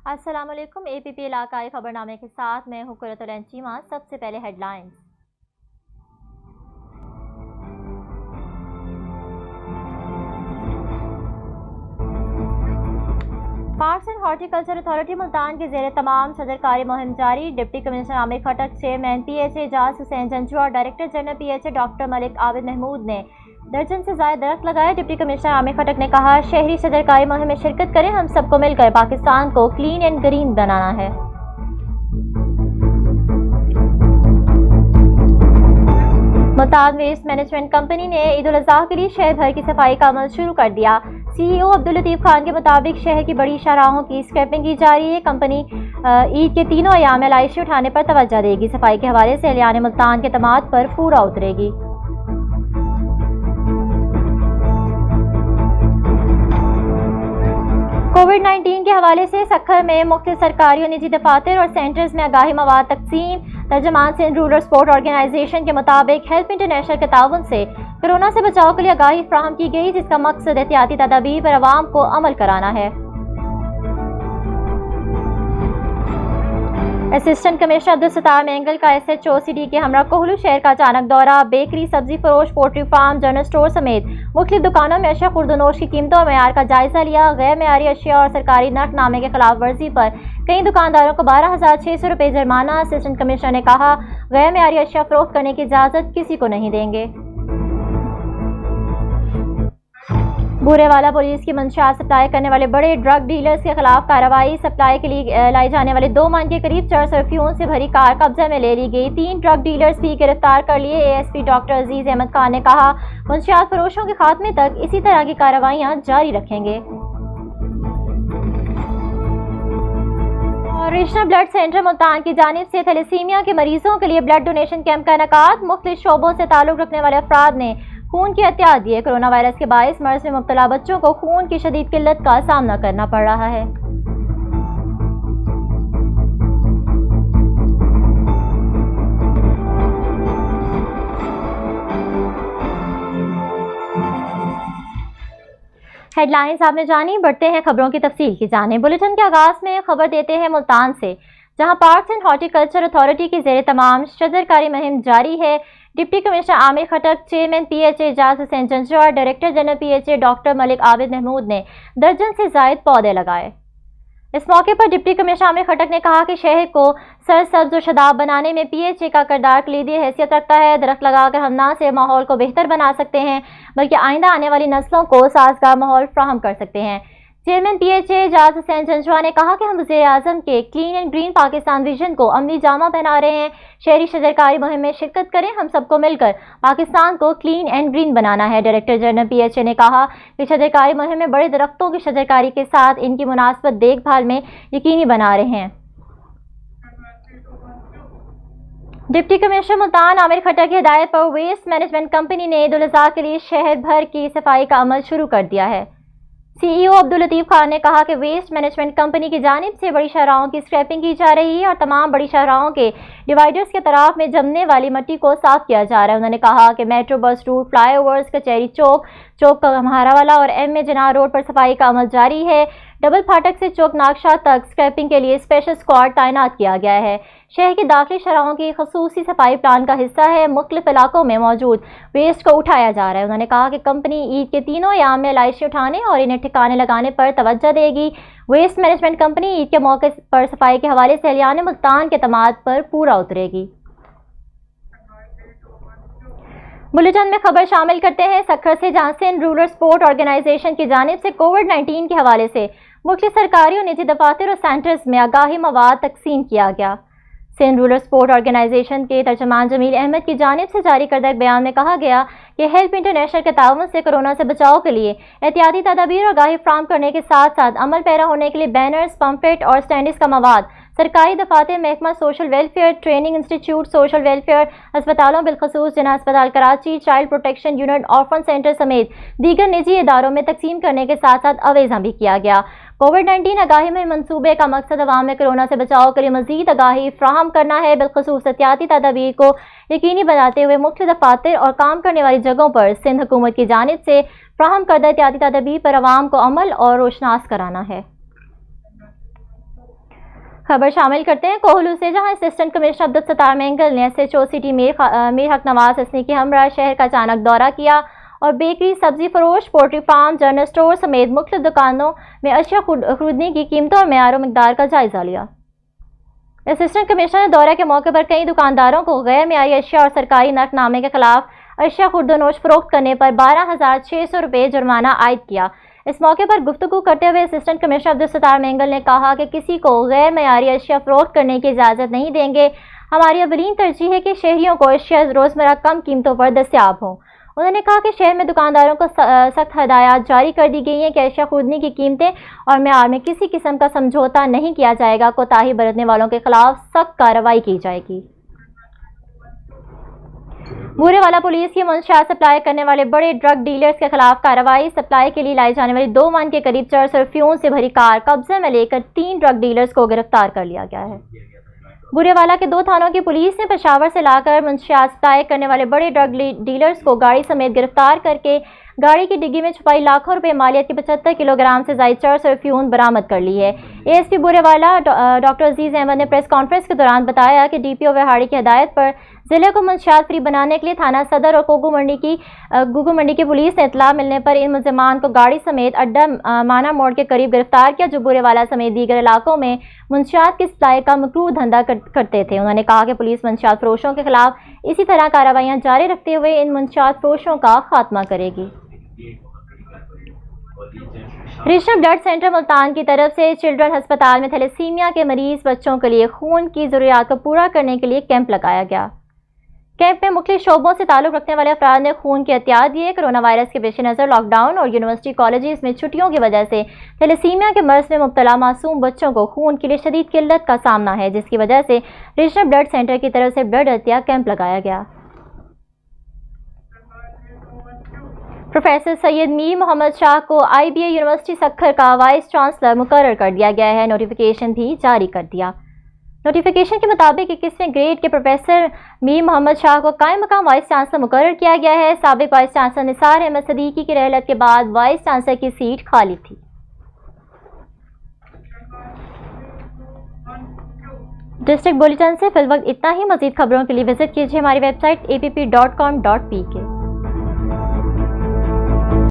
अस्सलाम वालेकुम। APP इलाकाई खबरनामे के साथ मैं हूं कुरतुल चीमा। सबसे पहले headlines. Parks and horticulture authority Multan के जेर तमाम सदरकारी मुहिम जारी। Deputy commissioner Aamir Khattak, chairman PHA Ejaz Hussain Janjua और director general PHA doctor Malik Abid Mahmood ने दर्जन से ज्यादा दरख्त लगाए। डिप्टी कमिश्नर आमिर खटक ने कहा, शहरी सदरकारी मुहिम में शिरकत करें, हम सबको मिलकर पाकिस्तान को क्लीन एंड ग्रीन बनाना है। मुल्तान वेस्ट मैनेजमेंट कंपनी ने ईद उल अजहा के लिए शहर भर की सफाई का अमल शुरू कर दिया। CEO अब्दुल लतीफ खान के मुताबिक शहर की बड़ी शाहराहों की स्क्रैपिंग की जा रही है। कंपनी ईद के तीनों अयाम में लाइशी उठाने पर तवज्जो देगी। सफाई के हवाले से एहलियान मुल्तान के तमाद पर पूरा उतरेगी। कोविड-19 के हवाले से सखर में मुख्तलिफ सरकारी और निजी दफातर और सेंटर्स में आगाही मवाद तकसीम। तर्जमान सिंध रूरल स्पोर्ट ऑर्गेनाइजेशन के मुताबिक हेल्प इंटरनेशनल के ताउन से कोरोना से बचाव के लिए आगाही फ्राहम की गई, जिसका मकसद एहतियाती तदाबीर पर अवाम को अमल कराना है। असिस्टेंट कमिश्नर अब्दुल सत्तार मेंगल का SHOCD के हमरा कोहलू शहर का अचानक दौरा। बेकरी, सब्जी फरोश, पोल्ट्री फार्म, जनरल स्टोर समेत मुख्तलिफ दुकानों में अशरफ खुर्दनोश की कीमतों और मेयार का जायजा लिया। गैर मेयारी अशिया और सरकारी नकनामे के खिलाफ वर्जी पर कई दुकानदारों को 12,600 रुपये जुर्माना। असिस्टेंट कमिश्नर ने कहा, गैर मेयारी अशिया फरोख्त करने की इजाजत किसी को नहीं देंगे। बूरेवाला पुलिस की मंशियात सप्लाई करने वाले बड़े ड्रग डीलर्स के खिलाफ कार्रवाई। सप्लाई के लिए लाई जाने वाले 2 मन के करीब 400 अफीम से भरी कार कब्जे में ले ली गई। 3 ड्रग डीलर्स भी गिरफ्तार कर लिए। ASP डॉक्टर अजीज अहमद खान ने कहा, मंशियात फरोशों के खात्मे तक इसी तरह की कार्रवाइयां जारी रखेंगे। रीजनल ब्लड सेंटर मुल्तान की जानिब से थैलेसीमिया के मरीजों के लिए ब्लड डोनेशन कैंप का इनेकाद। मुख्तलिफ शोबों से ताल्लुक रखने वाले अफराद ने खून की एहतियात दी है। कोरोना वायरस के बायस मर्ज में मुब्तला बच्चों को खून की शदीद किल्लत का सामना करना पड़ रहा है। हेडलाइंस आपने जानी, बढ़ते हैं खबरों की तफसील की जाने। बुलेटिन के आगाज में खबर देते हैं मुल्तान से, जहां पार्क्स एंड हॉर्टिकल्चर अथॉरिटी की जेर तमाम शजरकारी मुहिम जारी है। Deputy commissioner Aamir Khattak, chairman PHA Ejaz Hussain Janjua और director general PHA doctor Malik Abid Mahmood ने दर्जन से जायद पौधे लगाए। इस मौके पर डिप्टी कमिश्नर आमिर खटक ने कहा कि शहर को सरसब्ज और शदाब बनाने में PHA का किरदार कलीदी हैसियत रखता है। दरख्त लगाकर हम ना सिर्फ माहौल को बेहतर बना सकते हैं, बल्कि आइंदा आने वाली नस्लों को साजगार माहौल फ्राहम कर सकते हैं। चेयरमैन PHA एजाज हुसैन जंजुआ ने कहा कि हम वज़ीर-ए-आज़म के clean and green Pakistan vision को अमली जामा पहना रहे हैं। शहरी शजरकारी मुहिम में शिरकत करें, हम सबको मिलकर पाकिस्तान को क्लीन एंड ग्रीन बनाना है। डायरेक्टर जनरल PHA ने कहा कि शजरकारी मुहिम में बड़े दरख्तों की शजरकारी के साथ इनकी मुनासिबत देखभाल में यकीनी बना रहे हैं। डिप्टी कमिश्नर मुल्तान आमिर खटक की हिदायत पर वेस्ट मैनेजमेंट कंपनी ने ईद उल अजहा के लिए शहर भर की सफाई का अमल शुरू कर दिया है। CEO अब्दुल लतीफ खान ने कहा कि वेस्ट मैनेजमेंट कंपनी की जानिब से बड़ी शाहराहों की स्क्रैपिंग की जा रही है और तमाम बड़ी शाहराहों के डिवाइडर्स के तरफ में जमने वाली मिट्टी को साफ किया जा रहा है। उन्होंने कहा कि मेट्रो बस रूट, फ्लाईओवर्स, कचहरी चौक का महारावाला और MA जनाह रोड पर सफाई का अमल जारी है। डबल फाटक से चौक नागशाह तक स्क्रैपिंग के लिए स्पेशल स्क्वाड तैनात किया गया है। शहर की दाखिली शहरों की खसूसी सफाई प्लान का हिस्सा है। मुख्तलिफ इलाकों में मौजूद वेस्ट को उठाया जा रहा है। उन्होंने कहा कि कंपनी ईद के तीनों अयाम में लाइशी उठाने और इन्हें ठिकाने लगाने पर तवज्जो देगी। वेस्ट मैनेजमेंट कंपनी ईद के मौके पर सफाई के हवाले से एहलियान मुल्तान के तमाद पर पूरा उतरेगी। बुलेटिन में खबर शामिल करते हैं सखर से, जहां सिंध रूरल स्पोर्ट ऑर्गेनाइजेशन की जानिब से कोविड-19 के हवाले से मुख्तलिफ सरकारी और निजी दफातर और सेंटर्स में आगाही मवाद तकसीम किया गया। सिंध रूरल स्पोर्ट ऑर्गेनाइजेशन के तर्जमान जमील अहमद की जानिब से जारी करदा एक बयान में कहा गया कि हेल्प इंटरनेशनल के ताउन से कोरोना से बचाव के लिए एहतियाती तदाबीर और आगाही फ्राहम करने के साथ साथ अमल पैरा होने के लिए बैनर्स, पंपलेट और स्टैंडिस का मवाद सरकारी दफातर, महकमा social welfare, training institute social welfare, अस्पतालों बिलखसूस जिना अस्पताल Karachi, child protection unit, orphan centre समेत दीगर निजी इदारों में तकसीम करने के साथ साथ अवेजा भी किया गया। कोविड-19 आगाही में मनसूबे का मकसद अवाम में कोरोना से बचाव के लिए मजीद आगाही फ्राहम करना है। बिलखसूस एहतियाती तदाबीर को यकीनी बनाते हुए मुख्तलिफ दफातर और काम करने वाली जगहों पर सिंध हुकूमत की जानिब से فراہم کردہ احتیاطی تدابیر پر عوام کو عمل اور روشناس کرانا ہے۔ خبر شامل کرتے ہیں کوہلو سے، جہاں اسسٹنٹ کمشنر عبدالستار مینگل نے SHO سٹی میر حق نواز حسنی کے ہمراہ شہر کا اچانک دورہ کیا اور بیکری، سبزی فروش، پولٹری فارم، جنرل اسٹور سمیت مختلف دکانوں میں اشیاء خریدنے کی قیمتوں اور معیار و مقدار کا جائزہ لیا۔ اسسٹنٹ کمشنر نے دورہ کے موقع پر کئی دکانداروں کو غیر معیاری اشیاء اور سرکاری نقد نامے کے خلاف اشیاء خرد و نوش فروخت کرنے پر 12,600 روپے جرمانہ عائد کیا۔ اس موقع پر گفتگو کرتے ہوئے اسسٹنٹ کمشنر عبدالستار مینگل نے کہا کہ کسی کو غیر معیاری اشیاء فروخت کرنے کی اجازت نہیں دیں گے۔ ہماری اولین ترجیح ہے کہ شہریوں کو اشیاء روزمرہ کم قیمتوں پر دستیاب ہوں۔ انہوں نے کہا کہ شہر میں دکانداروں کو سخت ہدایات جاری کر دی گئی ہیں کہ اشیاء خریدنے کی قیمتیں اور معیار میں کسی قسم کا سمجھوتہ نہیں کیا جائے گا۔ کوتاہی برتنے والوں کے خلاف سخت کارروائی کی جائے گی۔ بورے والا پولیس کی منشیات سپلائی کرنے والے بڑے ڈرگ ڈیلرز کے خلاف کارروائی۔ سپلائی کے لیے لائی جانے والی 2 من کے قریب چرس اور افیون سے بھری کار قبضے میں لے کر 3 ڈرگ ڈیلرز کو گرفتار کر لیا گیا ہے۔ بورے والا کے 2 تھانوں کی پولیس نے پشاور سے لا کر منشیات سپلائی کرنے والے بڑے ڈرگ ڈیلرز کو گاڑی سمیت گرفتار کر کے گاڑی کی ڈگی میں چھپائی لاکھوں روپے مالیت کی 75 کلو گرام سے زائد چرس اور افیون برآمد کر لی ہے۔ ASP بورے والا ڈاکٹر عزیز احمد نے پریس کانفرنس کے دوران بتایا کہ DPO وہاڑی کی ہدایت پر ضلع کو منشیات فری بنانے کے لیے تھانہ صدر اور گوگو منڈی کی پولیس نے اطلاع ملنے پر ان ملزمان کو گاڑی سمیت اڈا مانا موڑ کے قریب گرفتار کیا، جو بورے والا سمیت دیگر علاقوں میں منشیات کی سپلائی کا مکروہ دھندا کرتے تھے۔ انہوں نے کہا کہ پولیس منشیات فروشوں کے خلاف اسی طرح کارروائیاں جاری رکھتے ہوئے ان منشیات فروشوں کا خاتمہ کرے گی۔ ریجنل بلڈ سینٹر ملتان کی طرف سے چلڈرن ہسپتال میں تھیلیسیمیا کے مریض بچوں کے لیے خون کی ضروریات کو پورا کرنے کے لیے کیمپ لگایا گیا۔ کیمپ میں مختلف شعبوں سے تعلق رکھنے والے افراد نے خون کی احتیاط دی ہے۔ کورونا وائرس کے پیش نظر لاک ڈاؤن اور یونیورسٹی کالجز میں چھٹیوں کی وجہ سے تھیلیسیمیا کے مرض میں مبتلا معصوم بچوں کو خون کے لیے شدید قلت کا سامنا ہے، جس کی وجہ سے ریجنل بلڈ سینٹر کی طرف سے بلڈ عطیہ کیمپ لگایا گیا۔ پروفیسر سید میر محمد شاہ کو IBA یونیورسٹی سکھر کا وائس چانسلر مقرر کر دیا گیا ہے۔ نوٹیفیکیشن بھی جاری کر دیا۔ نوٹیفیکیشن کے مطابق 21ویں گریڈ کے پروفیسر میر محمد شاہ کو قائم مقام وائس چانسلر مقرر کیا گیا ہے۔ سابق وائس چانسلر نثار احمد صدیقی کی رحلت کے بعد وائس چانسلر کی سیٹ خالی تھی۔ ڈسٹرکٹ بلیٹن سے فی الوقت اتنا ہی۔ مزید خبروں کے لیے وزٹ کیجیے ہماری ویب سائٹ app.com.pk۔